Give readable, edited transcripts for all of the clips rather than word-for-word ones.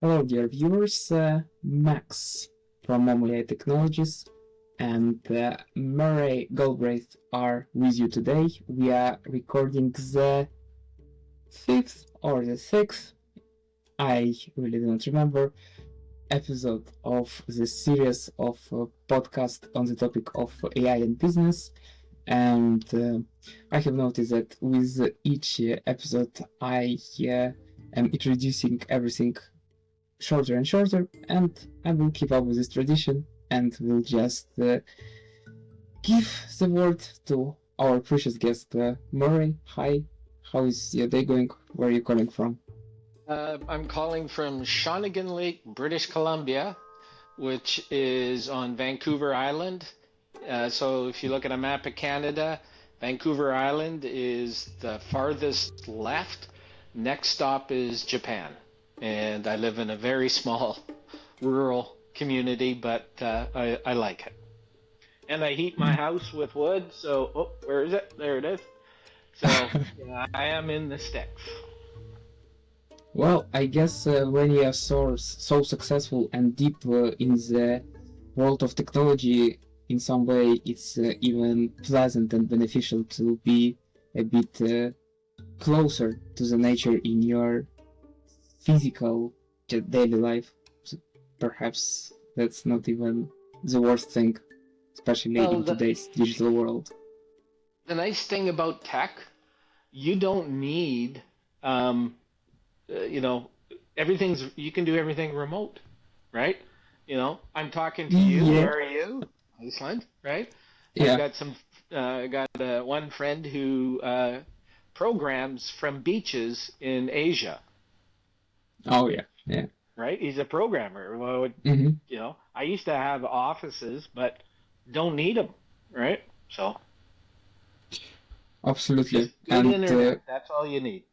Hello, dear viewers. Max from OpenAI Technologies and Murray Golgraith are with you today. We are recording the fifth or the sixth, I really don't remember, episode of the series of podcast on the topic of AI and business. And I have noticed that with each episode, I am introducing everything shorter and shorter, and I will keep up with this tradition and will just give the word to our precious guest, Murray. Hi, how is your day going? Where are you calling from? I'm calling from Shawnigan Lake, British Columbia, which is on Vancouver Island. So if you look at a map of Canada, Vancouver Island is the farthest left. Next stop is Japan. And I live in a very small rural community, but I like it. And I heat my house with wood, so, where is it? There it is. So yeah, I am in the sticks. Well, I guess when you are so successful and deep in the world of technology, in some way it's even pleasant and beneficial to be a bit closer to the nature in your physical daily life. So perhaps that's not even the worst thing, especially in today's digital world. The nice thing about tech, you don't need, you can do everything remote, right? I'm talking to you. Yeah. Where are you? Iceland, right? Yeah. I got one friend who programs from beaches in Asia. Oh yeah. Right? He's a programmer. Well, I used to have offices, but don't need them, right? So. Absolutely. Good internet. That's all you need.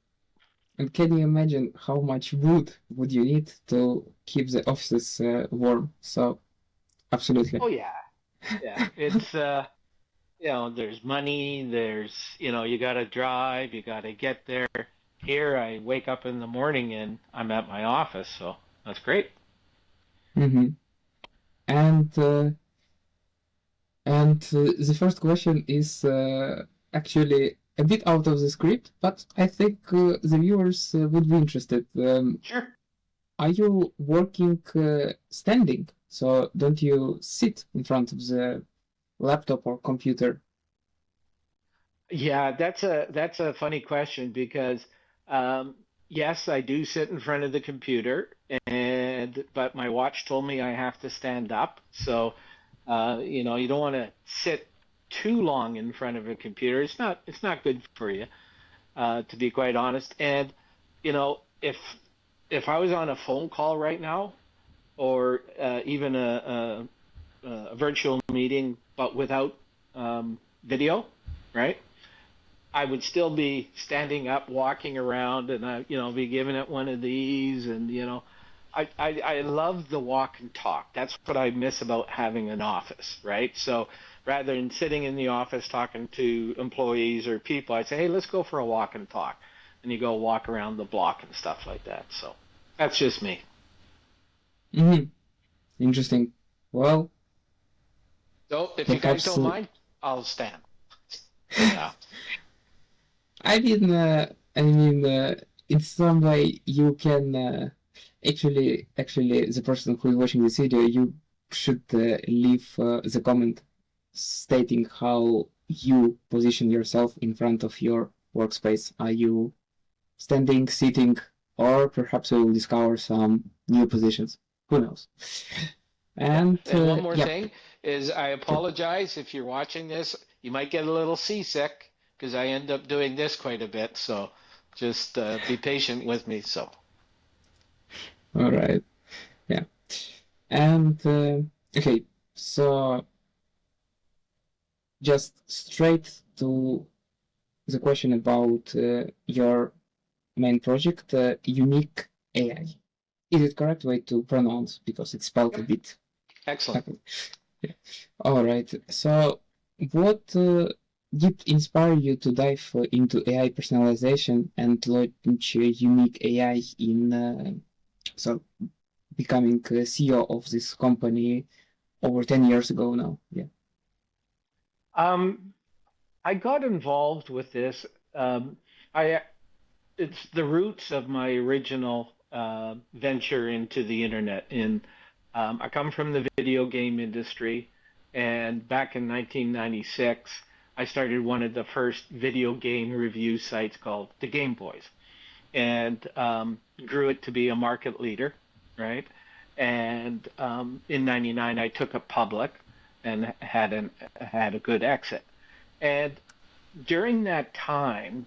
And can you imagine how much wood would you need to keep the offices warm? So, absolutely. Oh yeah. It's there's money. There's you got to drive. You got to get there. Here, I wake up in the morning and I'm at my office, so that's great. Mm-hmm. And the first question is actually a bit out of the script, but I think the viewers would be interested. Sure. Are you working standing? So don't you sit in front of the laptop or computer? Yeah, that's a funny question because yes, I do sit in front of the computer, but my watch told me I have to stand up. So you don't want to sit too long in front of a computer. It's not good for you, to be quite honest. And if I was on a phone call right now, or even a virtual meeting, but without video, right? I would still be standing up, walking around, and I, be giving it one of these, and I love the walk and talk. That's what I miss about having an office, right? So rather than sitting in the office talking to employees or people, I'd say, hey, let's go for a walk and talk, and you go walk around the block and stuff like that. So that's just me. Mm-hmm. Interesting. Well, so if you guys don't mind, I'll stand. Yeah. I mean, in some way, you can actually, the person who is watching this video, you should leave the comment stating how you position yourself in front of your workspace. Are you standing, sitting, or perhaps we will discover some new positions. Who knows? And one more thing is, I apologize if you're watching this. You might get a little seasick, because I end up doing this quite a bit, so just be patient with me. So, all right, yeah, and okay, so just straight to the question about your main project, Unique AI. Is it correct way to pronounce, because it's spelled a bit? Excellent. Yeah. All right. So, what did inspire you to dive into AI personalization and launch Unique AI in becoming CEO of this company over 10 years ago now. Yeah. I got involved with this. I It's the roots of my original venture into the internet. I come from the video game industry, and back in 1996, I started one of the first video game review sites called The Game Boys, and grew it to be a market leader, right? And in '99, I took it public and had a good exit. And during that time,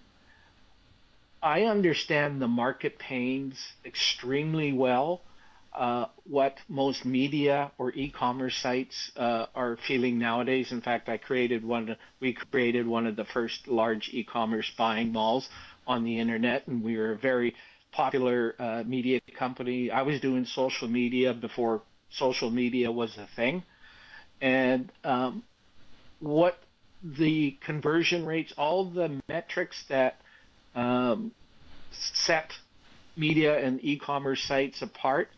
I understand the market pains extremely well. What most media or e-commerce sites are feeling nowadays. In fact, we created one of the first large e-commerce buying malls on the internet, and we were a very popular media company. I was doing social media before social media was a thing, and what the conversion rates, all the metrics that set media and e-commerce sites apart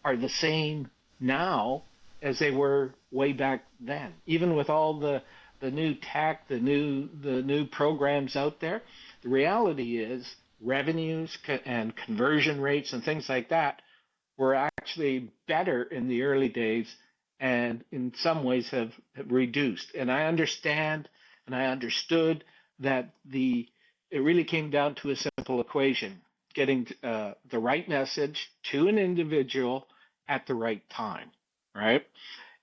are the same now as they were way back then. Even with all the new tech, the new programs out there, the reality is revenues and conversion rates and things like that were actually better in the early days, and in some ways have reduced. And I understand and I understood that it really came down to a simple equation: getting the right message to an individual at the right time, right?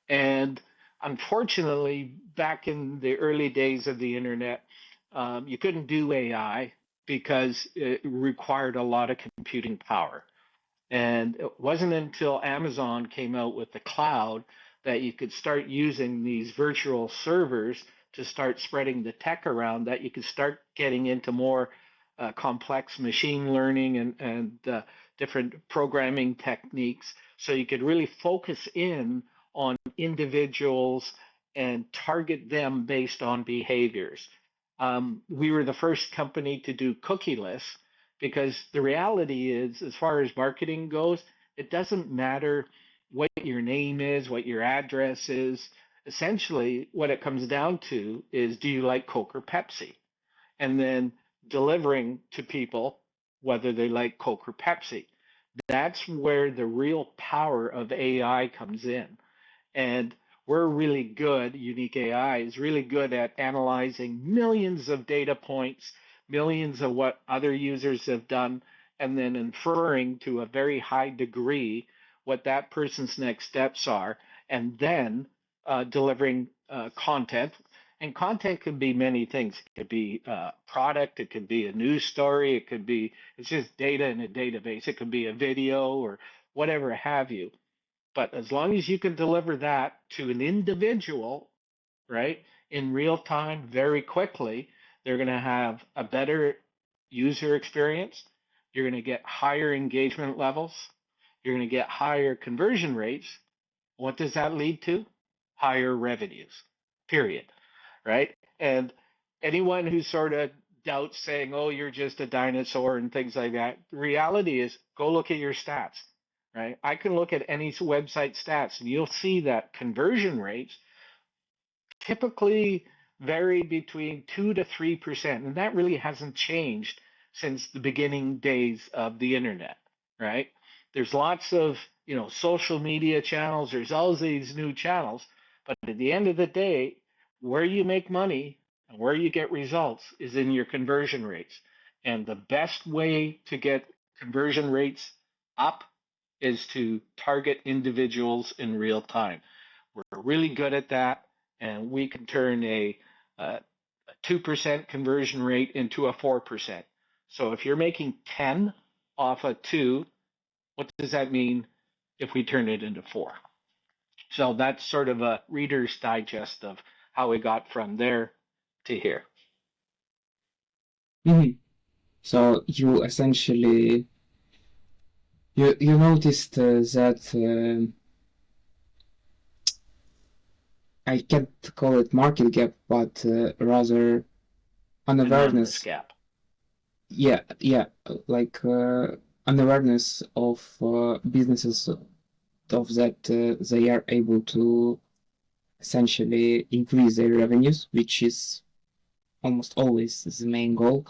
And unfortunately, back in the early days of the internet, you couldn't do AI because it required a lot of computing power. And it wasn't until Amazon came out with the cloud that you could start using these virtual servers to start spreading the tech around, that you could start getting into more complex machine learning and different programming techniques. So you could really focus in on individuals and target them based on behaviors. We were the first company to do cookieless, because the reality is, as far as marketing goes, it doesn't matter what your name is, what your address is. Essentially, what it comes down to is, do you like Coke or Pepsi? And then delivering to people whether they like Coke or Pepsi. That's where the real power of AI comes in. And we're really good, Unique AI is really good at analyzing millions of data points, millions of what other users have done, and then inferring to a very high degree what that person's next steps are, and then delivering content. And content could be many things. It could be a product, it could be a news story, it's just data in a database. It could be a video or whatever have you. But as long as you can deliver that to an individual, right, in real time, very quickly, they're going to have a better user experience. You're going to get higher engagement levels. You're going to get higher conversion rates. What does that lead to? Higher revenues, period, right? And anyone who sort of doubts, saying, oh, you're just a dinosaur and things like that, the reality is, go look at your stats, right? I can look at any website stats, and you'll see that conversion rates typically vary between 2 to 3%, and that really hasn't changed since the beginning days of the internet, right? There's lots of, social media channels, there's all these new channels, but at the end of the day, where you make money and where you get results is in your conversion rates. And the best way to get conversion rates up is to target individuals in real time. We're really good at that, and we can turn a 2% conversion rate into a 4%. So if you're making 10 off a 2, what does that mean if we turn it into 4? So that's sort of a Reader's Digest of how we got from there to here. Mm-hmm. So you essentially you noticed that I can't call it market gap, but rather unawareness. Gap. Yeah, like unawareness of businesses of that, they are able to essentially increase their revenues, which is almost always the main goal,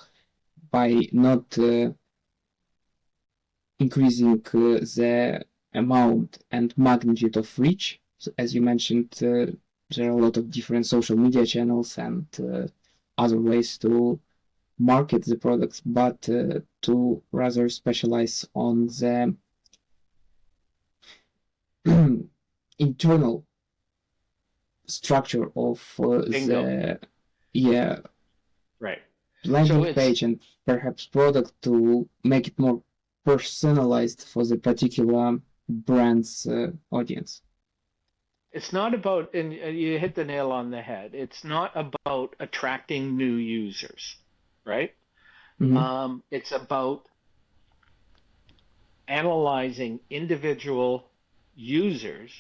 by not increasing the amount and magnitude of reach. So as you mentioned, there are a lot of different social media channels and other ways to market the products, but to rather specialize on the internal structure of Bingo. the yeah Right. So landing it's page and perhaps product to make it more personalized for the particular brand's audience. it's not about, and you hit the nail on the head. It's not about attracting new users, right? Mm-hmm. It's about analyzing individual users,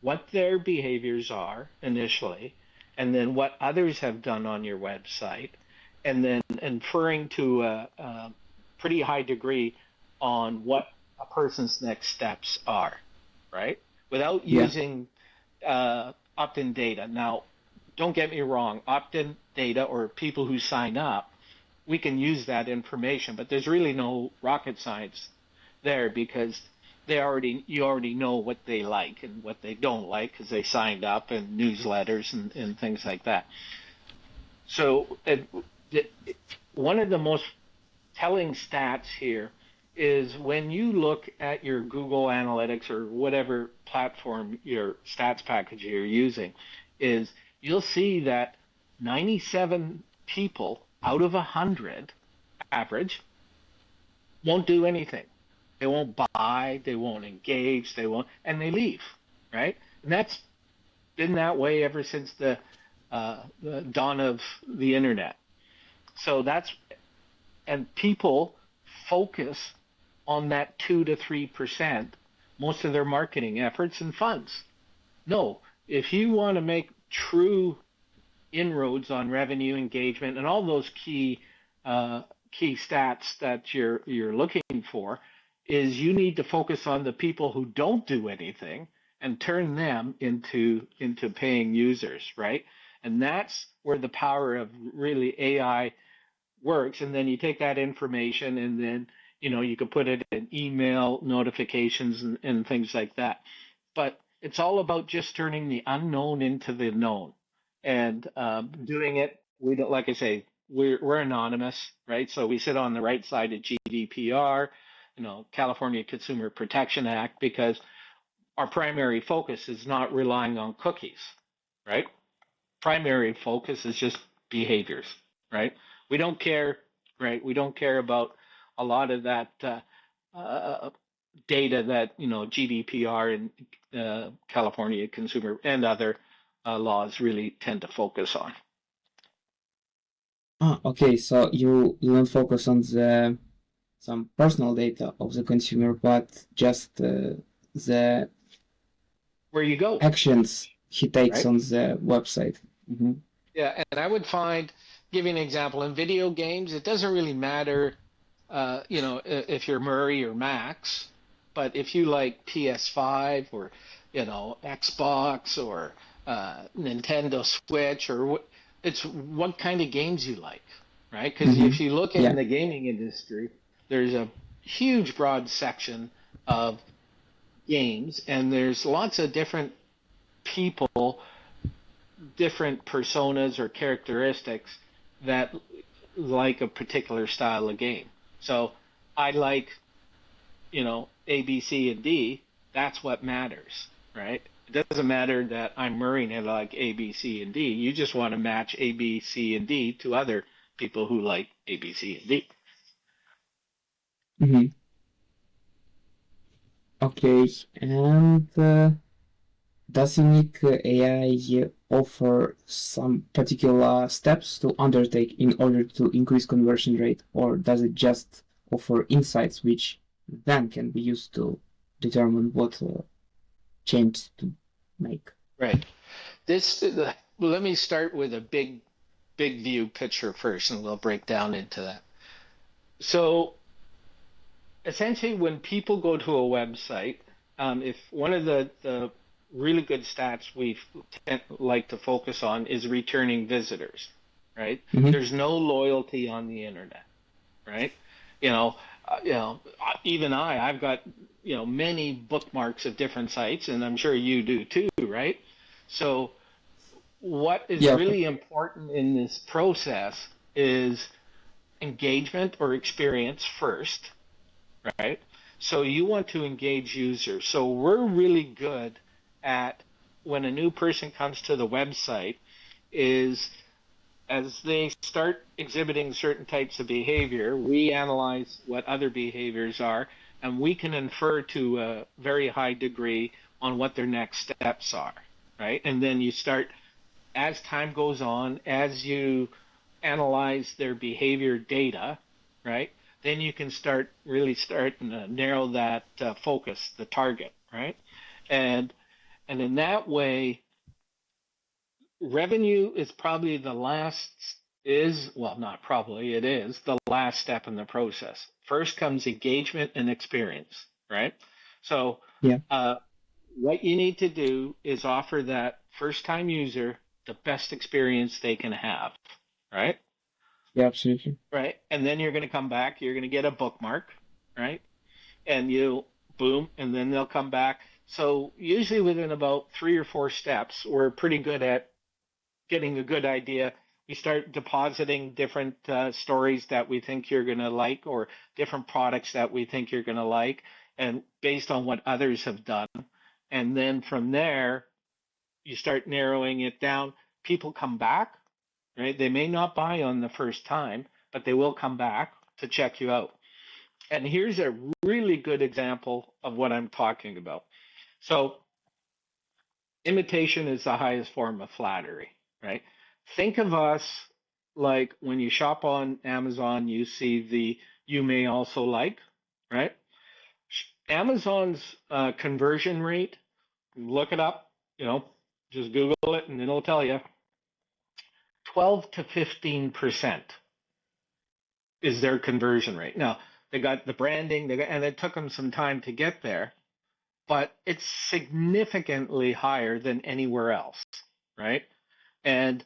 what their behaviors are initially, and then what others have done on your website, and then inferring to a pretty high degree on what a person's next steps are, right? Without Yeah, using opt-in data. Now, don't get me wrong, opt-in data or people who sign up, we can use that information, but there's really no rocket science there because you already know what they like and what they don't like because they signed up in newsletters and things like that. So one of the most telling stats here is when you look at your Google Analytics or whatever platform your stats package you're using, is you'll see that 97 people out of 100 average won't do anything. They won't buy, they won't engage, and they leave, right? And that's been that way ever since the dawn of the internet. So and people focus on that 2 to 3% most of their marketing efforts and funds. No, if you want to make true inroads on revenue engagement and all those key stats that you're looking for, is you need to focus on the people who don't do anything and turn them into paying users, right? And that's where the power of really AI works. And then you take that information and then you can put it in email notifications and things like that. But it's all about just turning the unknown into the known and doing it. We don't, like I say, we're anonymous, right? So we sit on the right side of GDPR, California Consumer Protection Act, because our primary focus is not relying on cookies, right? Primary focus is just behaviors, right? We don't care, right? We don't care about a lot of that data that GDPR and California consumer and other laws really tend to focus on. Okay, so you don't focus on the some personal data of the consumer, but just the Where you go, actions he takes right? on the website. Mm-hmm. Yeah, and I would find, give you an example, in video games, it doesn't really matter, if you're Murray or Max, but if you like PS5 or, Xbox or Nintendo Switch it's what kind of games you like, right? Because Mm-hmm. if you look in Yeah. the gaming industry, there's a huge broad section of games, and there's lots of different people, different personas or characteristics that like a particular style of game. So I like, A, B, C, and D. That's what matters, right? It doesn't matter that I'm Murray and I like A, B, C, and D. You just want to match A, B, C, and D to other people who like A, B, C, and D. Mm-hmm. Okay, and does unique AI offer some particular steps to undertake in order to increase conversion rate, or does it just offer insights which then can be used to determine what change to make? Right. Let me start with a big view picture first, and we'll break down into that. So essentially, when people go to a website, if one of the really good stats we like to focus on is returning visitors, right? Mm-hmm. There's no loyalty on the internet, right? You know, even I've got many bookmarks of different sites, and I'm sure you do too, right? So what is Yeah. really important in this process is engagement or experience first, right? So you want to engage users. So we're really good at when a new person comes to the website is as they start exhibiting certain types of behavior, we analyze what other behaviors are, and we can infer to a very high degree on what their next steps are, right? And then you start, as time goes on, as you analyze their behavior data, right? Then you can start narrow that focus, the target, right? And in that way, revenue is probably the last is well not probably it is the last step in the process. First comes engagement and experience, right? So Yeah. what you need to do is offer that first time user the best experience they can have, right? Yeah. Absolutely. Right, and then you're going to come back, you're going to get a bookmark, right? And you boom, and then they'll come back. So usually within about 3 or 4 steps we're pretty good at getting a good idea. We start depositing different stories that we think you're going to like, or different products that we think you're going to like, and based on what others have done. And then from there, you start narrowing it down. People come back, right? They may not buy on the first time, but they will come back to check you out. And here's a really good example of what I'm talking about. So imitation is the highest form of flattery, right? Think of us like when you shop on Amazon, you see the you may also like, right? Amazon's conversion rate, look it up, just Google it and it'll tell you 12 to 15% is their conversion rate. Now, they got the branding, and it took them some time to get there, but it's significantly higher than anywhere else, right? And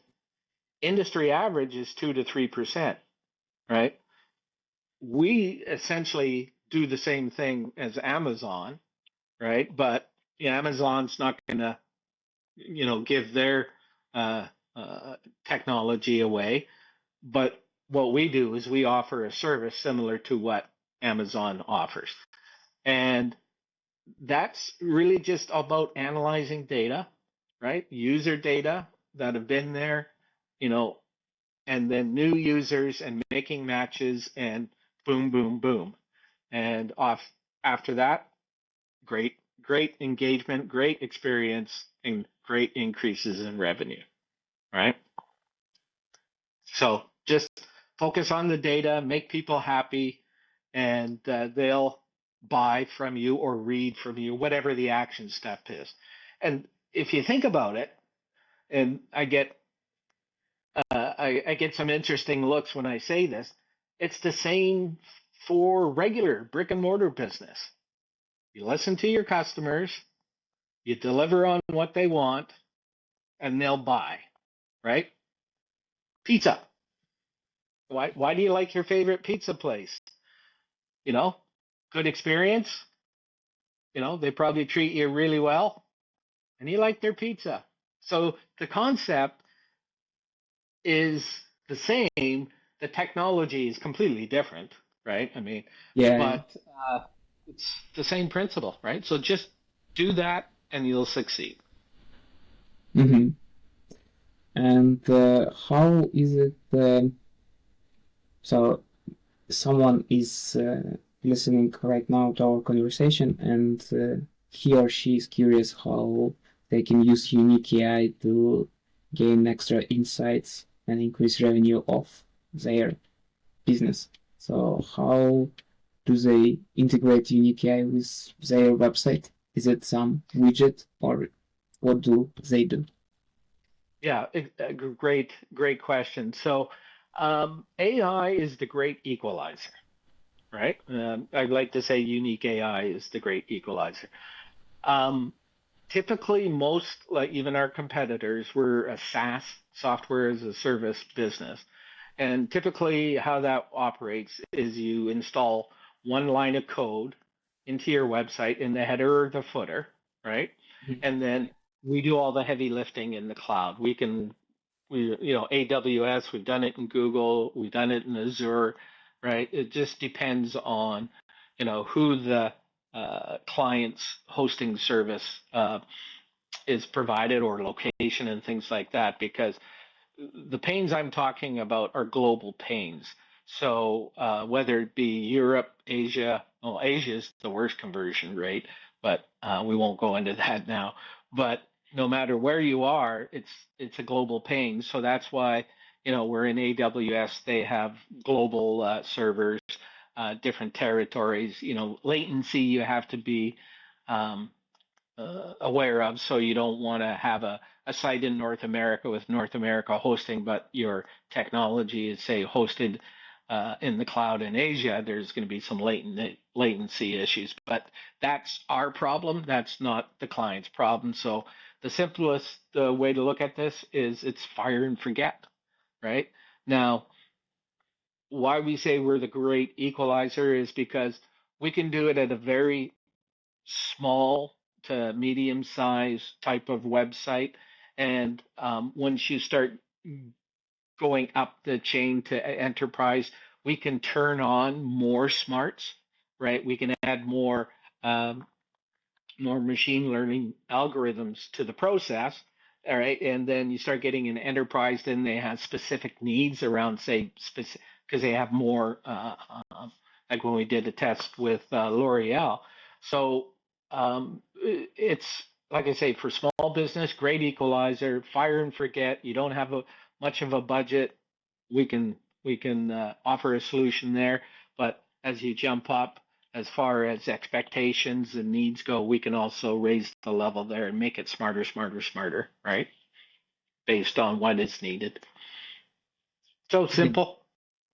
industry average is 2 to 3%, right? We essentially do the same thing as Amazon, right? But Amazon's not going to, give their uh, technology away. But what we do is we offer a service similar to what Amazon offers, and that's really just about analyzing data, right? User data that have been there, you know, and then new users and making matches and boom, boom, boom. And off after that, great engagement, great experience, and great increases in revenue, right? So just focus on the data, make people happy, and they'll buy from you or read from you, whatever the action step is. And if you think about it, and I get some interesting looks when I say this, it's the same for regular brick and mortar business. You listen to your customers, you deliver on what they want, and they'll buy, right? Pizza. Why do you like your favorite pizza place? You know, good experience. They probably treat you really well, and you like their pizza. So the concept is the same. The technology is completely different, right? I mean, Yeah. but it's the same principle, right? So just do that, and you'll succeed. Mm-hmm. And how is it? So someone is listening right now to our conversation, and he or she is curious how they can use unique AI to gain extra insights and increase revenue of their business. So how do they integrate unique AI with their website? Is it some widget, or what do they do? Yeah, great question. So AI is the great equalizer, right? I'd like to say unique AI is the great equalizer. Typically, most, like even our competitors, we're a SaaS, software as a service business. And typically, how that operates is you install one line of code into your website in the header or the footer, right? Mhm. And then we do all the heavy lifting in the cloud. AWS, we've done it in Google, we've done it in Azure, right? It just depends on, who the client's hosting service is provided or location and things like that, because the pains I'm talking about are global pains. So whether it be Europe, Asia, well, Asia is the worst conversion rate, but we won't go into that now. But no matter where you are, it's a global pain. So that's why we're in AWS. They have global servers, different territories. Latency you have to be um, aware of, so you don't want to have a site in North America with North America hosting, but your technology is, say, hosted in the cloud in Asia. There's going to be some latency issues, but that's our problem. That's not the client's problem. So the simplest way to look at this is it's fire and forget, right? Now, why we say we're the great equalizer is because we can do it at a very small to medium size type of website. And once you start going up the chain to enterprise, we can turn on more smarts, right? We can add um, more machine learning algorithms to the process. All right. And then you start getting an enterprise, then they have specific needs around, say, specific, because they have more, like when we did a test with L'Oreal. So it's, like I say, for small business, great equalizer, fire and forget. You don't have much of a budget. We can offer a solution there. But as you jump up, as far as expectations and needs go, we can also raise the level there and make it smarter, smarter, smarter, right? Based on what is needed. So Yeah. simple,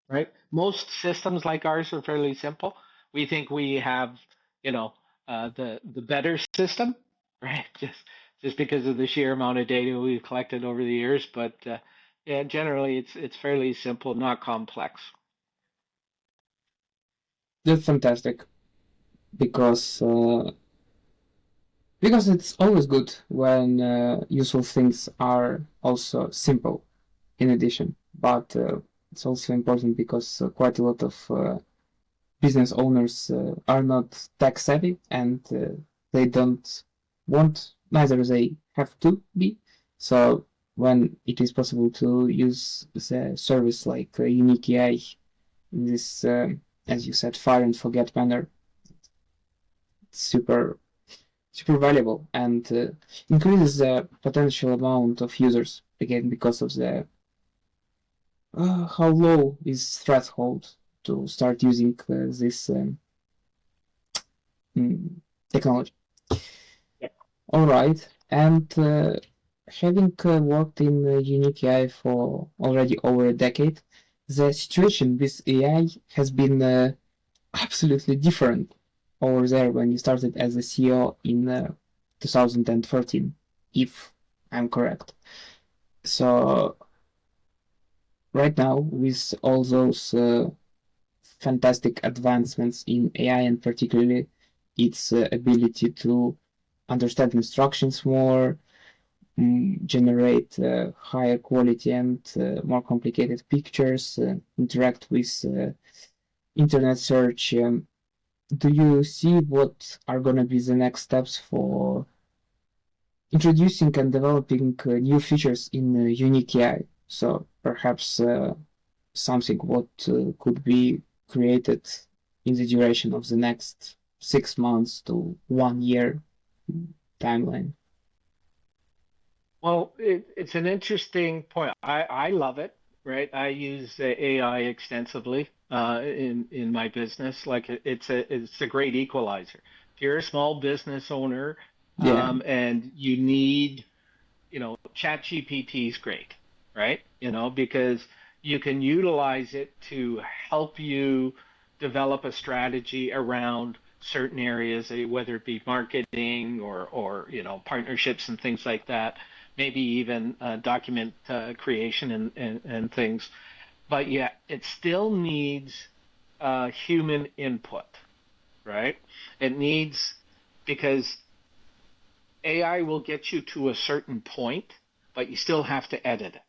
right? Most systems like ours are fairly simple. We think we have, the better system, right? Just because of the sheer amount of data we've collected over the years, but yeah, generally it's fairly simple, not complex. That's fantastic because it's always good when useful things are also simple in addition. But it's also important because quite a lot of business owners are not tech savvy and they don't want, neither they have to be. So when it is possible to use the service like Unique AI in this, as you said, fire and forget manner, it's super valuable and increases the potential amount of users again because of the how low is threshold to start using this technology. Yeah. All right, and having worked in Unique AI for already over a decade, the situation with AI has been absolutely different over there when you started as a CEO in 2013, if I'm correct. So right now, with all those fantastic advancements in AI and particularly its ability to understand instructions more, generate higher quality and more complicated pictures, interact with internet search. Do you see what are going to be the next steps for introducing and developing new features in Unique AI? So perhaps something what could be created in the duration of the next 6 months to 1 year timeline. Well, it's an interesting point. I love it, right? I use AI extensively in my business. Like it's a great equalizer. If you're a small business owner Yeah. and you need, ChatGPT is great, right? Because you can utilize it to help you develop a strategy around certain areas, whether it be marketing or partnerships and things like that, maybe even document creation and things. But yeah, it still needs human input, right? It needs, because AI will get you to a certain point, but you still have to edit it,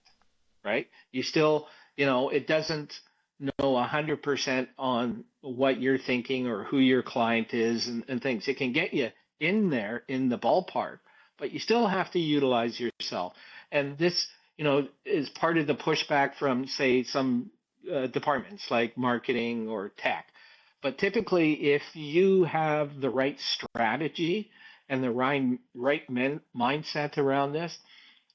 right? You still, it doesn't know 100% on what you're thinking or who your client is and things. It can get you in there in the ballpark, but you still have to utilize yourself. And this, is part of the pushback from, say, some departments like marketing or tech. But typically, if you have the right strategy and the right mindset around this,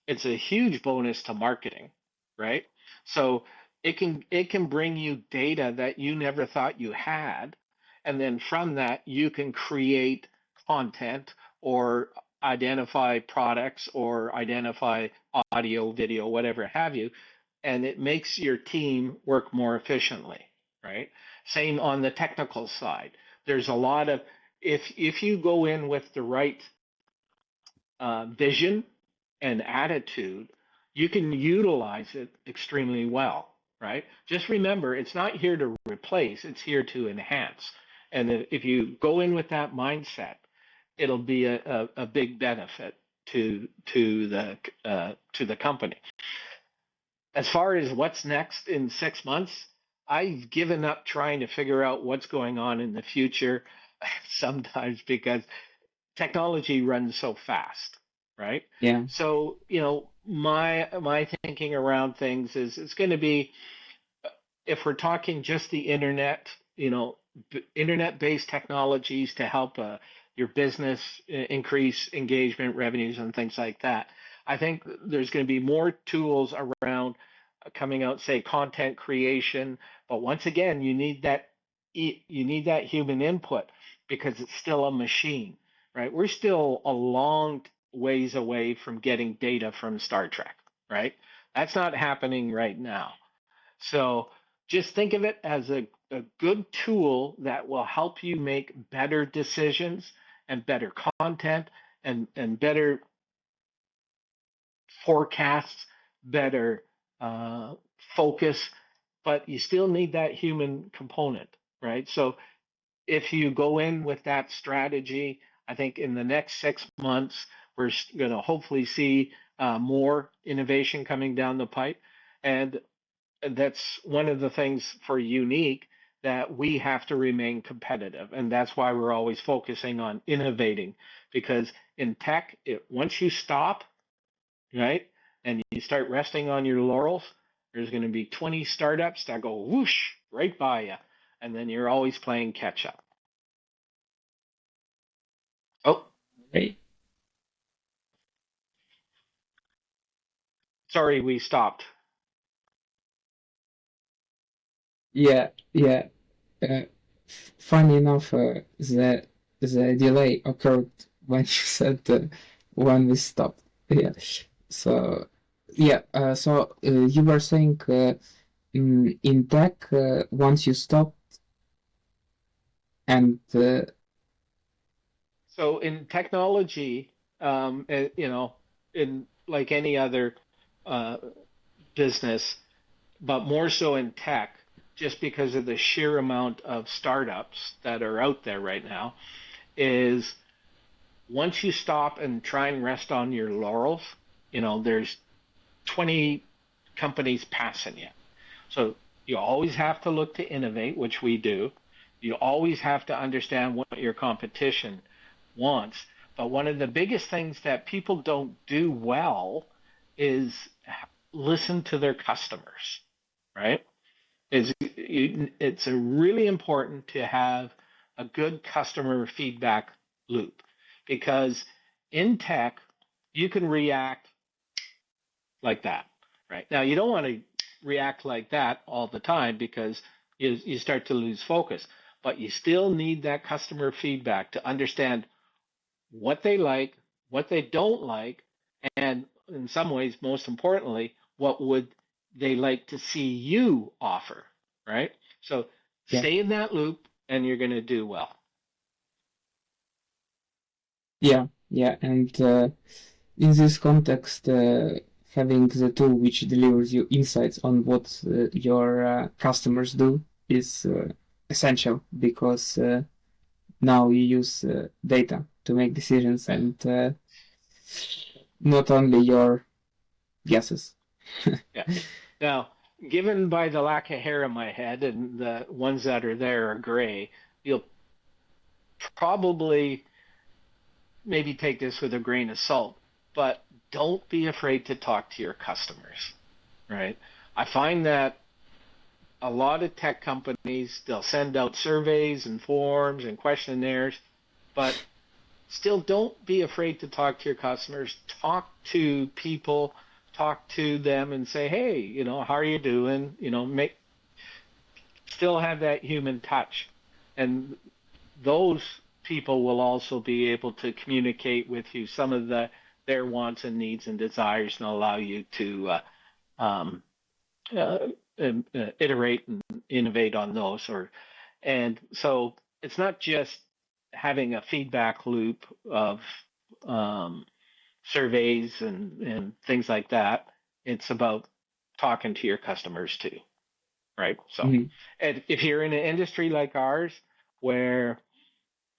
it's a huge bonus to marketing, right? So it can bring you data that you never thought you had, and then from that you can create content or identify products or identify audio, video, whatever have you, and it makes your team work more efficiently, right? Same on the technical side. There's a lot of, if you go in with the right vision and attitude, you can utilize it extremely well, right? Just remember, it's not here to replace, it's here to enhance. And if you go in with that mindset, it'll be a big benefit to the company. As far as what's next in 6 months, I've given up trying to figure out what's going on in the future sometimes because technology runs so fast, right? Yeah. So, my thinking around things is it's going to be, if we're talking just the internet, internet-based technologies to help your business increase engagement, revenues, and things like that. I think there's going to be more tools around coming out, say, content creation. But once again, you need that human input because it's still a machine, right? We're still a long ways away from getting data from Star Trek, right? That's not happening right now. So just think of it as a good tool that will help you make better decisions and better content and better forecasts, better focus, but you still need that human component, right? So if you go in with that strategy, I think in the next 6 months, we're going to hopefully see more innovation coming down the pipe. And that's one of the things for Unique, that we have to remain competitive. And that's why we're always focusing on innovating, because in tech, once you stop, right, and you start resting on your laurels, there's going to be 20 startups that go whoosh right by you. And then you're always playing catch up. Oh, Right. sorry, we stopped. Yeah, yeah. Uh, Funny enough, the delay occurred when you said when we stopped. Yeah. So yeah. You were saying in tech, once you stop and So in technology, in like any other uh, business, but more so in tech, just because of the sheer amount of startups that are out there right now, is once you stop and try and rest on your laurels, there's 20 companies passing you. So you always have to look to innovate, which we do. You always have to understand what your competition wants. But one of the biggest things that people don't do well is listen to their customers, right? It's really important to have a good customer feedback loop, because in tech, you can react like that, right? Now, you don't want to react like that all the time because you start to lose focus, but you still need that customer feedback to understand what they like, what they don't like, and in some ways, most importantly, what would they like to see you offer, right? So yeah, stay in that loop and you're going to do well. Yeah, and in this context, having the tool which delivers you insights on what your customers do is essential because now you use data to make decisions Right. and not only your guesses. Yeah. Now, given by the lack of hair in my head and the ones that are there are gray, you'll probably maybe take this with a grain of salt, but don't be afraid to talk to your customers, right? I find that a lot of tech companies, they'll send out surveys and forms and questionnaires, but still don't be afraid to talk to your customers. Talk to people, talk to them and say, hey, how are you doing? Still have that human touch. And those people will also be able to communicate with you some of their wants and needs and desires and allow you to um, uh, iterate and innovate on those. And so it's not just having a feedback loop of um, surveys and things like that. It's about talking to your customers too, right? So, Mhm. and if you're in an industry like ours, where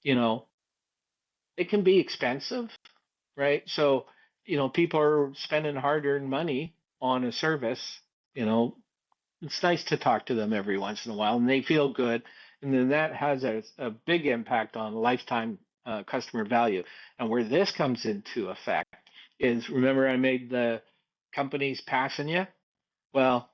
you know it can be expensive, right? So, people are spending hard-earned money on a service. You know, it's nice to talk to them every once in a while, and they feel good, and then that has a big impact on lifetime customer value. And where this comes into effect is, remember, I made the companies passing you. Well,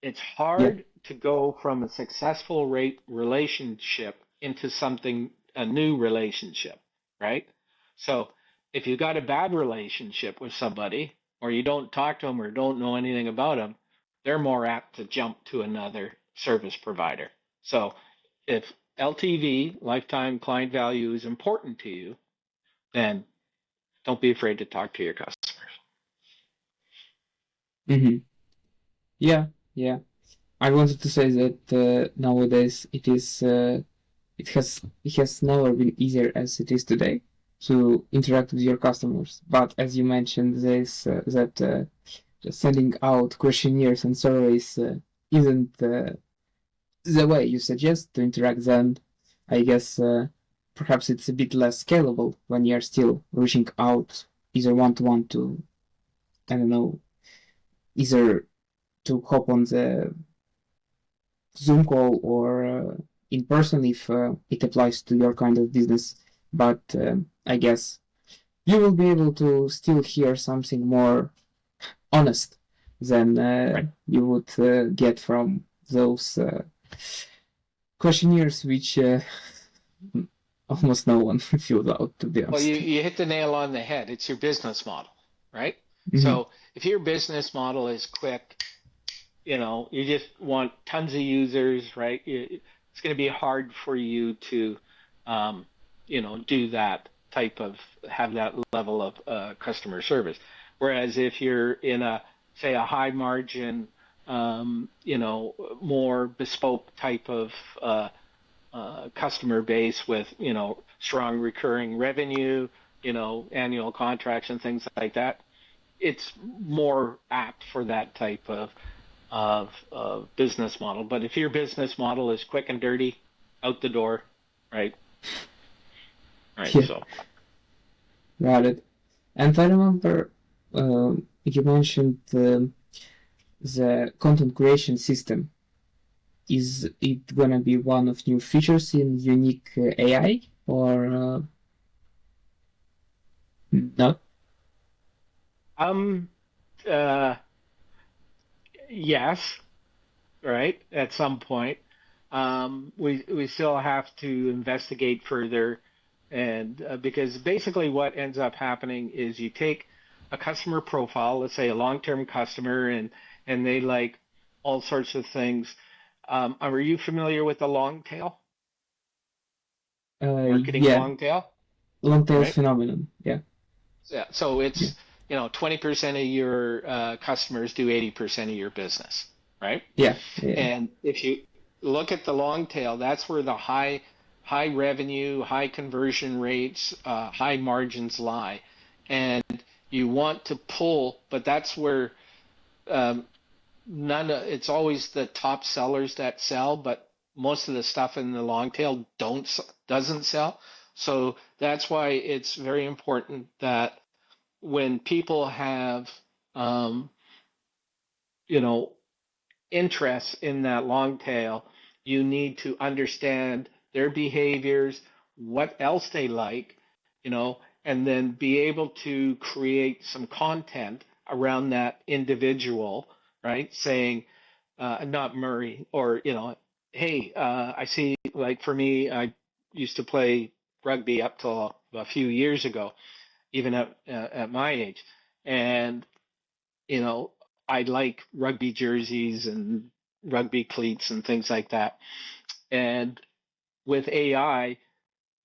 it's Yeah. hard to go from a successful rate relationship into something, a new relationship, right? So if you've got a bad relationship with somebody, or you don't talk to them or don't know anything about them, they're more apt to jump to another service provider. So if LTV, lifetime client value, is important to you, then don't be afraid to talk to your customers. Hmm. Yeah, yeah. I wanted to say that nowadays it has never been easier as it is today to interact with your customers. But as you mentioned, this that just sending out questionnaires and surveys isn't the way you suggest to interact. Then I guess perhaps it's a bit less scalable when you're still reaching out either one to one to, I don't know, either to hop on the Zoom call or in person if it applies to your kind of business. But I guess you will be able to still hear something more honest than Right. you would get from those questionnaires, which almost no one fills out, to be Well, you, honest. you hit the nail on the head. It's your business model, right? Mm-hmm. So if your business model is quick, you just want tons of users, right? It's going to be hard for you to, um, do that type of, have that level of customer service. Whereas if you're in say, a high margin, more bespoke type of customer base with, strong recurring revenue, annual contracts and things like that, it's more apt for that type of business model. But if your business model is quick and dirty, out the door, right? Right. Yeah, So got it. And I remember you mentioned the content creation system. Is it gonna be one of new features in unique AI or not? um uh yes, right, at some point. We still have to investigate further, and because basically what ends up happening is you take a customer profile, let's say a long-term customer, and they like all sorts of things. Are you familiar with the long tail, marketing Yeah, long tail? long tail Right? phenomenon. Yeah, Yeah. So yeah, it's 20% of your customers do 80% of your business, right? yeah, yeah. And if you look at the long tail, that's where the high high revenue, high conversion rates, high margins lie. And you want to pull, but that's where um, it's always the top sellers that sell, but most of the stuff in the long tail doesn't sell. So that's why it's very important that when people have um, you know interest in that long tail, you need to understand their behaviors, what else they like, and then be able to create some content around that individual, right? Saying, not Murray, or, hey, I see, like for me, I used to play rugby up till a few years ago, even at my age. And you know, I like rugby jerseys and rugby cleats and things like that. And with AI,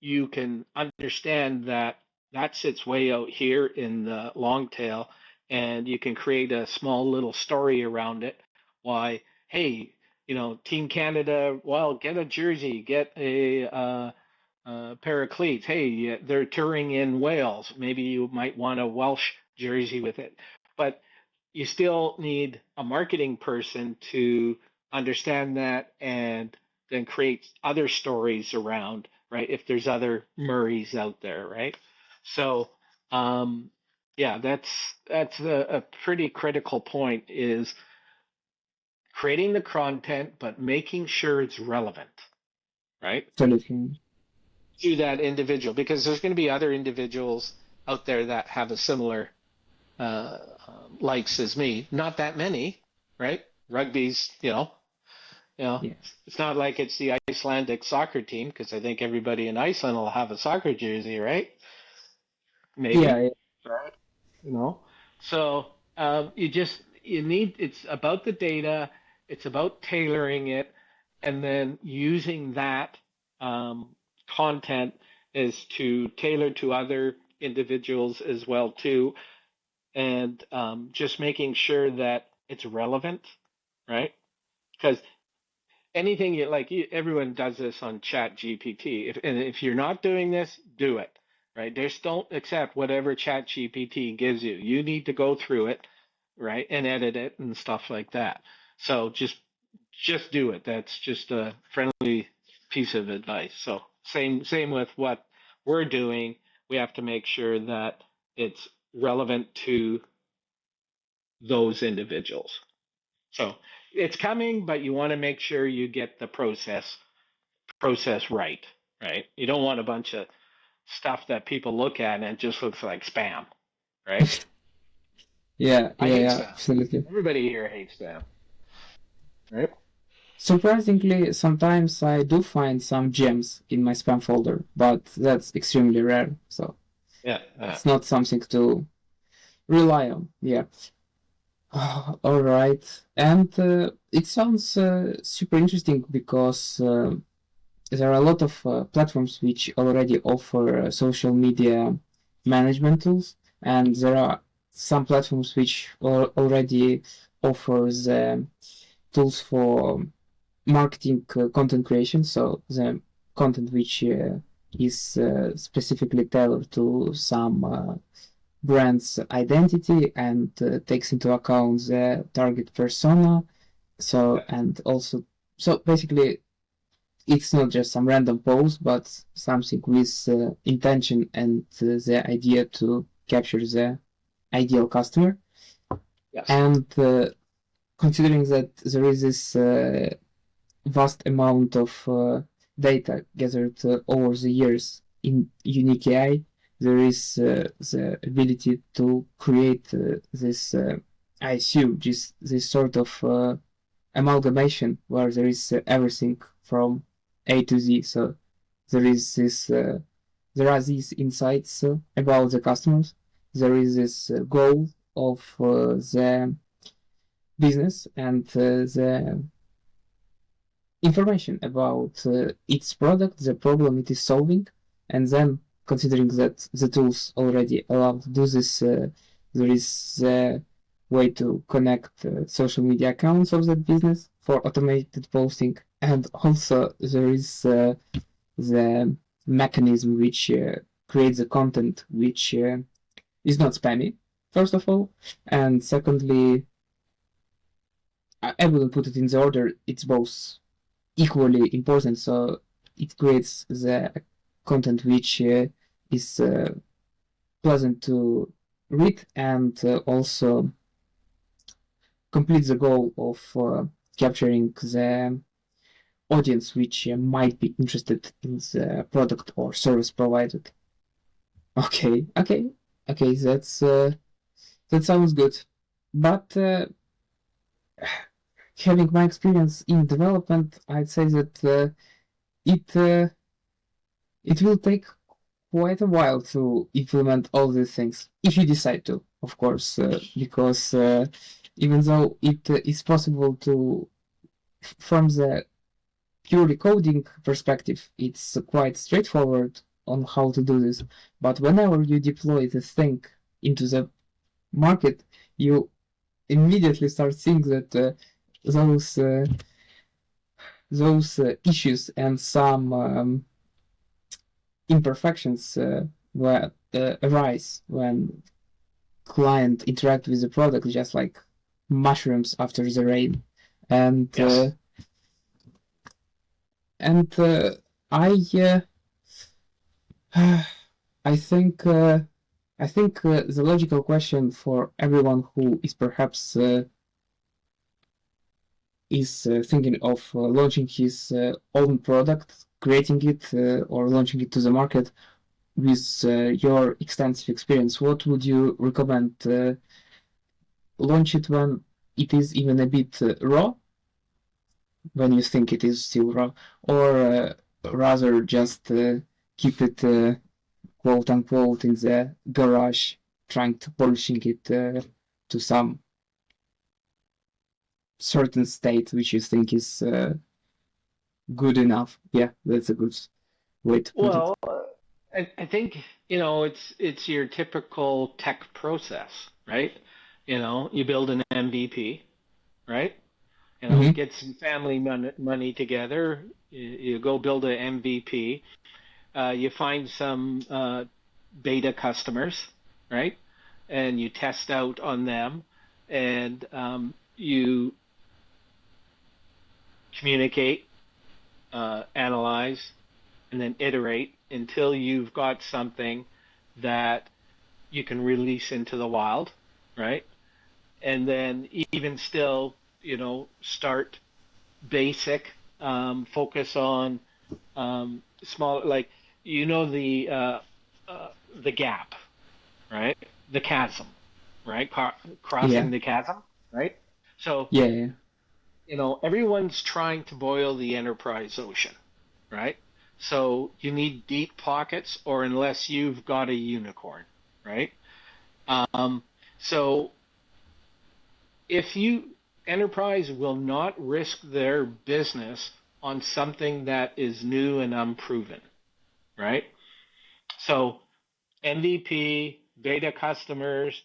you can understand that that sits way out here in the long tail, and you can create a small little story around it. Why, hey, Team Canada, well, get a jersey, get a pair of cleats. Hey, they're touring in Wales. Maybe you might want a Welsh jersey with it. But you still need a marketing person to understand that and then create other stories around, right? If there's other Murrays out there, right? So, yeah, that's a pretty critical point is creating the content, but making sure it's relevant, right? Absolutely. To that individual, because there's going to be other individuals out there that have a similar uh, likes as me. Not that many, right? Rugby's, Yeah. it's not like it's the Icelandic soccer team because I think everybody in Iceland will have a soccer jersey, right? Yeah, Maybe, yeah. right? You know, so you need. It's about the data. It's about tailoring it, and then using that um, content is to tailor to other individuals as well too, and just making sure that it's relevant, right? Because anything everyone does this on Chat GPT. If you're not doing this, do it, right? Just don't accept whatever Chat GPT gives you. You need to go through it, right, and edit it and stuff like that. So just do it. That's just a friendly piece of advice. So same with what we're doing. We have to make sure that it's relevant to those individuals. So it's coming, but you want to make sure you get the process right, right? You don't want a bunch of stuff that people look at and it just looks like spam, right? Yeah, I yeah, hate yeah, spam. absolutely. Everybody here hates spam, right? Surprisingly, sometimes I do find some gems in my spam folder, but that's extremely rare, so Yeah, it's not something to rely on. Yeah. All right. And it sounds super interesting because there are a lot of platforms which already offer social media management tools, and there are some platforms which already offers tools for marketing content creation. So the content which is specifically tailored to some brand's identity and takes into account the target persona. So yeah, and also so basically it's not just some random post, but something with intention and the idea to capture the ideal customer. yes, And considering that there is this vast amount of data gathered over the years in unique AI, there is the ability to create this, I assume, just this sort of amalgamation where there is everything from A to Z. So there is this, there are these insights about the customers. There is this goal of the business and the information about its product, the problem it is solving, and then considering that the tools already allow to do this, there is the way to connect social media accounts of that business for automated posting, and also there is the mechanism which creates the content which is not spammy, first of all, and secondly, I wouldn't put it in the order. It's both equally important. So it creates the content which is pleasant to read and also completes the goal of capturing the audience which might be interested in the product or service provided. Okay, that sounds good. But having my experience in development, I'd say that it will take quite a while to implement all these things if you decide to, of course, because even though it is possible to, from the purely coding perspective, it's quite straightforward on how to do this. But whenever you deploy the thing into the market, you immediately start seeing that those issues and some imperfections arise when client interact with the product, just like mushrooms after the rain. And Yes. I I think the logical question for everyone who is perhaps thinking of launching his own product, creating it or launching it to the market with your extensive experience, what would you recommend? Launch it when it is even a bit raw, when you think it is still raw, or rather just keep it quote unquote in the garage, trying to polishing it to some certain state which you think is good enough. Yeah, that's a good way to put it. Well, I think it's your typical tech process, right? You build an MVP, right? Mm-hmm. Get some family money together. You go build an MVP. You find some beta customers, right? And you test out on them, and you communicate, analyze, and then iterate until you've got something that you can release into the wild, right? And then even still, start basic, focus on small, like the gap, right? The chasm, right? Yeah, Crossing the chasm, right? So yeah, everyone's trying to boil the enterprise ocean, right? So you need deep pockets, or unless you've got a unicorn, right? Um, so if you enterprise will not risk their business on something that is new and unproven, right? So MVP, beta customers,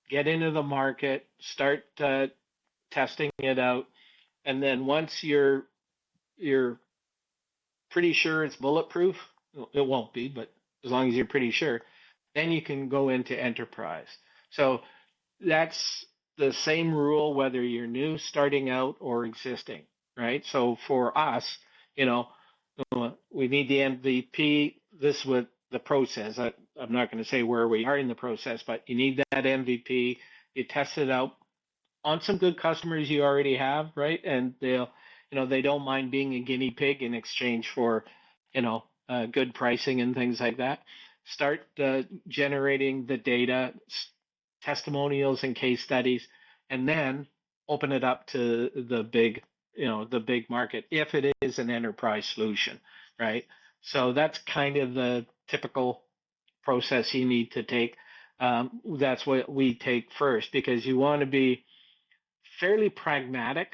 get into the market, start testing it out, and then once you're pretty sure it's bulletproof, it won't be, but as long as you're pretty sure, then you can go into enterprise. So that's the same rule whether you're new, starting out, or existing, right? So for us, you know, we need the MVP. This with the process. I'm not going to say where we are in the process, but you need that MVP. You test it out on some good customers you already have, right? And they don't mind being a guinea pig in exchange for, good pricing and things like that. Start generating the data, testimonials and case studies, and then open it up to the big market if it is an enterprise solution, right? So that's kind of the typical process you need to take. That's what we take first because you want to be fairly pragmatic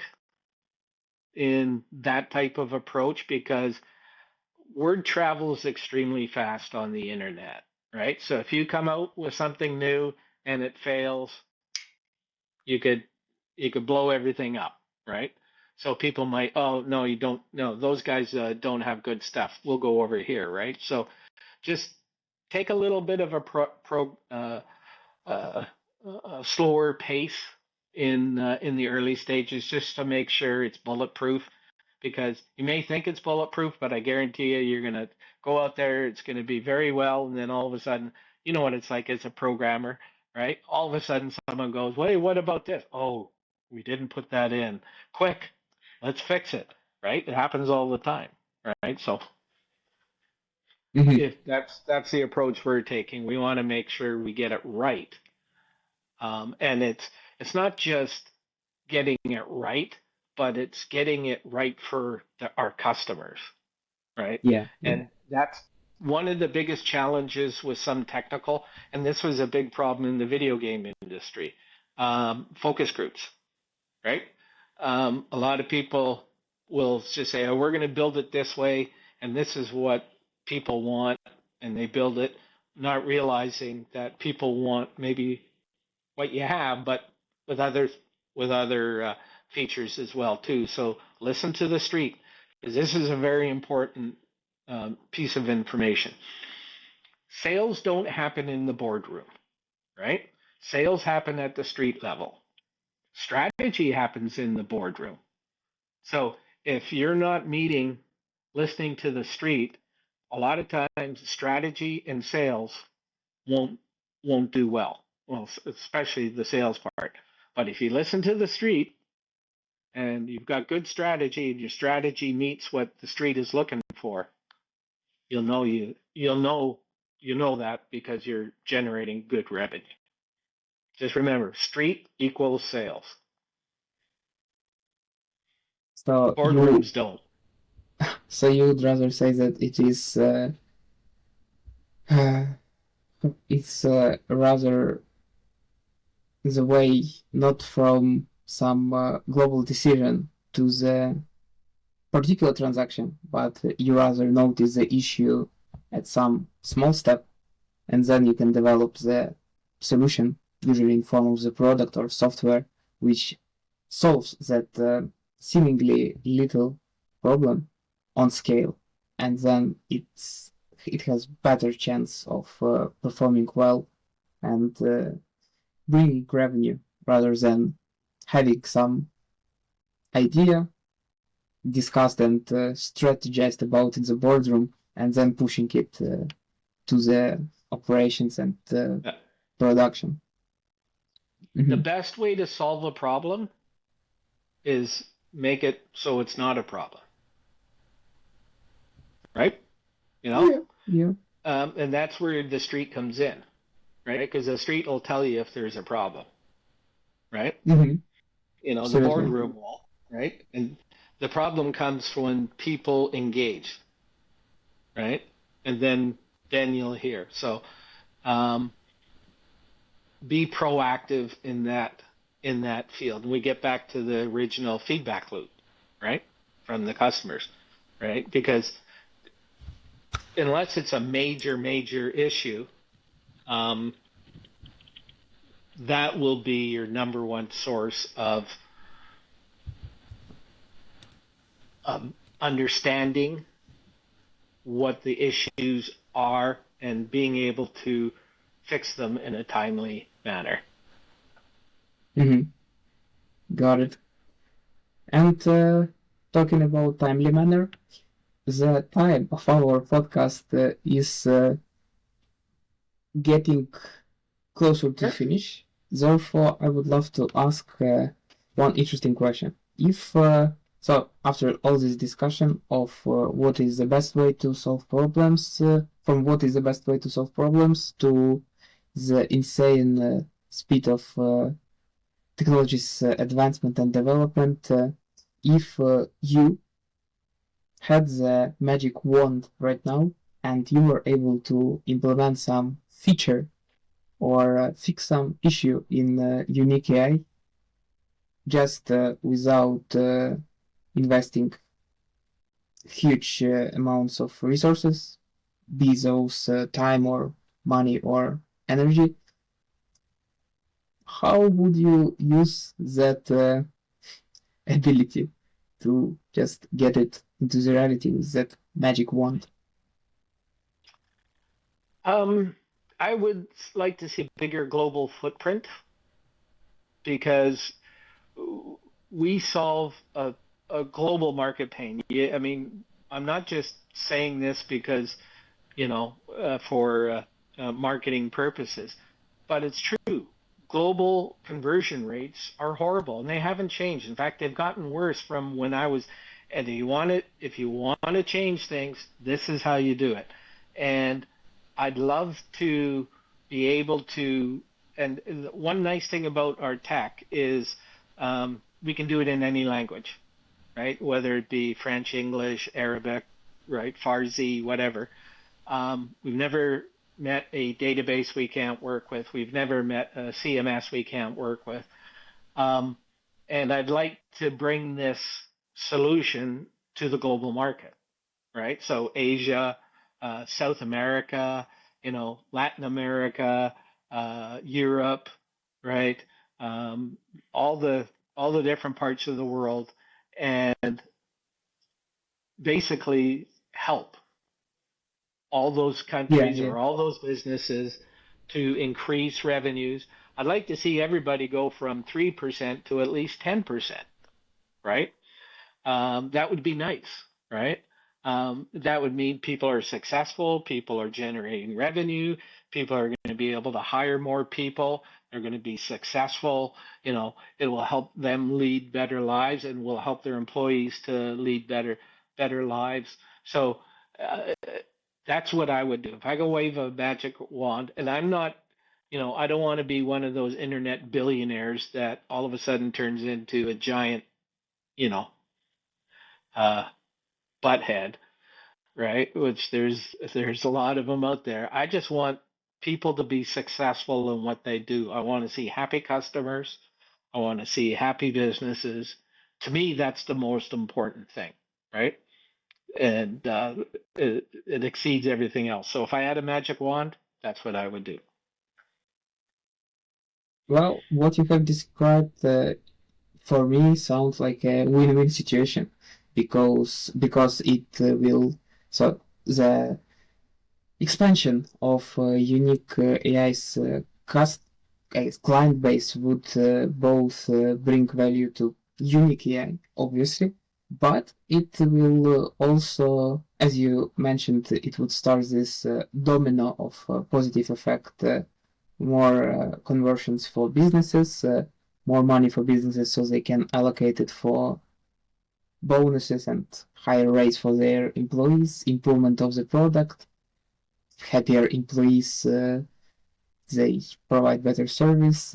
in that type of approach because word travels extremely fast on the internet, right? So if you come out with something new and it fails, you could blow everything up, right? So people might, oh no, you don't, no, those guys don't have good stuff. We'll go over here, right? So just take a little bit of a slower pace in the early stages, just to make sure it's bulletproof. Because you may think it's bulletproof, but I guarantee you, you're gonna go out there. It's gonna be very well, and then all of a sudden, you know what it's like as a programmer, right? All of a sudden, someone goes, "Wait, what about this? Oh, we didn't put that in. Quick, let's fix it." Right? It happens all the time, right? So Mhm. if that's the approach we're taking, we want to make sure we get it right. And it's not just getting it right, but it's getting it right for our customers, right? Yeah, yeah, And that's one of the biggest challenges with some technical, and this was a big problem in the video game industry. Focus groups, right? A lot of people will just say, "Oh, we're going to build it this way, and this is what people want," and they build it, not realizing that people want maybe what you have, but with other features as well too. So listen to the street, because this is a very important piece of information. Sales don't happen in the boardroom, right? Sales happen at the street level. Strategy happens in the boardroom. So if you're not meeting, listening to the street, a lot of times strategy and sales won't won't do well. Well, especially the sales part. But if you listen to the street and you've got good strategy and your strategy meets what the street is looking for, you'll know that because you're generating good revenue. Just remember, street equals sales. so you Boardrooms don't. so you would rather say that it is uh, it's rather the way not from some global decision to the particular transaction, but you rather notice the issue at some small step, and then you can develop the solution, usually in form of the product or software, which solves that seemingly little problem on scale, and then it has better chance of performing well and bringing revenue rather than having some idea discussed and strategized about in the boardroom and then pushing it to the operations and production. The Mhm. best way to solve a problem is make it so it's not a problem, right? You know, Yeah, yeah. and that's where the street comes in, right? Because the street will tell you if there's a problem, right? Mm-hmm. The Absolutely. boardroom will, right? And the problem comes when people engage, right? And then you'll hear. So um, be proactive in that field. And we get back to the original feedback loop, right? From the customers, right? Because unless it's a major issue, um, that will be your number one source of understanding what the issues are and being able to fix them in a timely manner. Mm-hmm. Got it. And talking about timely manner, the time of our podcast is getting closer to Sure. finish. Therefore, I would love to ask one interesting question. If so, after all this discussion of what is the best way to solve problems, from what is the best way to solve problems to the insane speed of technology's advancement and development, if you had the magic wand right now and you were able to implement some feature or fix some issue in unique AI just without investing huge amounts of resources, be those time or money or energy, how would you use that ability? to just get it into the reality with that magic wand? I would like to see a bigger global footprint because we solve a global market pain. Yeah, I mean, I'm not just saying this because, for marketing purposes, but it's true. Global conversion rates are horrible, and they haven't changed. In fact, they've gotten worse from when I was. And if you want to change things, this is how you do it. And I'd love to be able to. And one nice thing about our tech is we can do it in any language, right? Whether it be French, English, Arabic, right, Farsi, whatever. We've never met a database we can't work with. We've never met a CMS we can't work with. And I'd like to bring this solution to the global market, right? So Asia, South America, Latin America, Europe, right? All the different parts of the world, and basically help all those Yeah, countries yeah. or all those businesses to increase revenues. I'd like to see everybody go from 3% to at least 10%, right? That would be nice, right? That would mean people are successful, people are generating revenue, people are going to be able to hire more people, they're going to be successful. It will help them lead better lives and will help their employees to lead better lives. So that's what I would do. If I could wave a magic wand, and I'm not, I don't want to be one of those internet billionaires that all of a sudden turns into a giant, you know, uh, butthead, right? Which there's a lot of them out there. I just want people to be successful in what they do. I want to see happy customers. I want to see happy businesses. To me, that's the most important thing, right? And it exceeds everything else. So if I had a magic wand, that's what I would do. Well, what you have described for me sounds like a win-win situation because it will so the expansion of unique AI's client base would both bring value to unique AI, obviously, but it will also, as you mentioned, it would start this domino of positive effect, more conversions for businesses, more money for businesses so they can allocate it for bonuses and higher rates for their employees, improvement of the product, happier employees, they provide better service,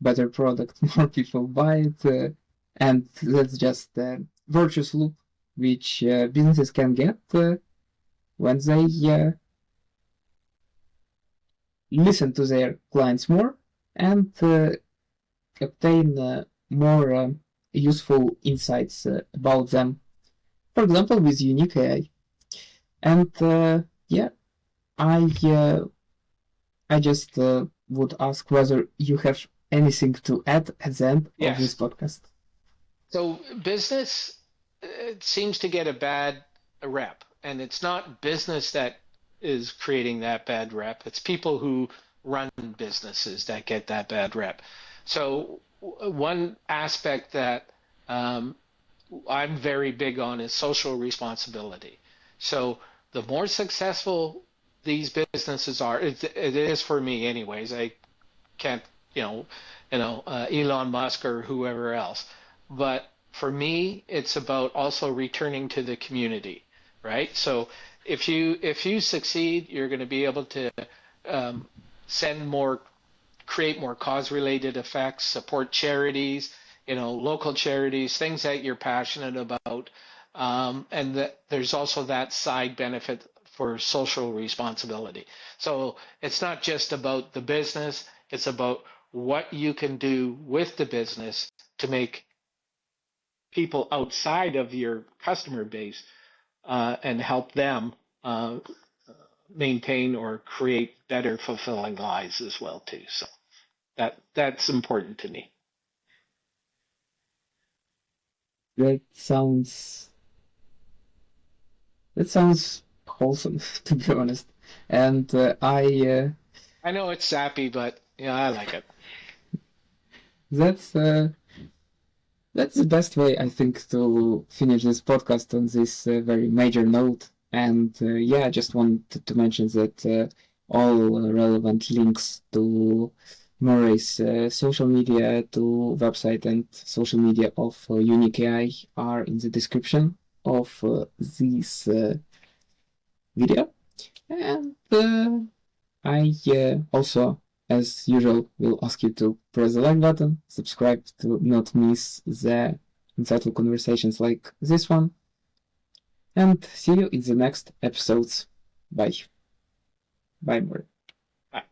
better product, more people buy it, and that's just a virtuous loop which businesses can get when they listen to their clients more and obtain more useful insights about them. For example, with unique AI. And yeah, I I just would ask whether you have anything to add at the end of this Yes. podcast. So business seems to get a bad rep, and it's not business that is creating that bad rep. It's people who run businesses that get that bad rep. So one aspect that I'm very big on is social responsibility. So the more successful these businesses are, it is for me anyways. I can't, Elon Musk or whoever else. But for me, it's about also returning to the community, right? So if you succeed, you're going to be able to um, send more, create more cause-related effects, support charities, local charities, things that you're passionate about, and that there's also that side benefit for social responsibility. So it's not just about the business; it's about what you can do with the business to make people outside of your customer base and help them maintain or create better, fulfilling lives as well too. So that's important to me. That sounds wholesome, to be honest. And I know it's sappy, but yeah, I like it. that's that's the best way, I think, to finish this podcast on this very major note. And yeah, I just wanted to mention that all relevant links to Murray's social media, to website and social media of Unique AI are in the description of this video. And I also, as usual, will ask you to press the like button, subscribe to not miss the insightful conversations like this one, and see you in the next episodes. Bye. Bye, more. Bye.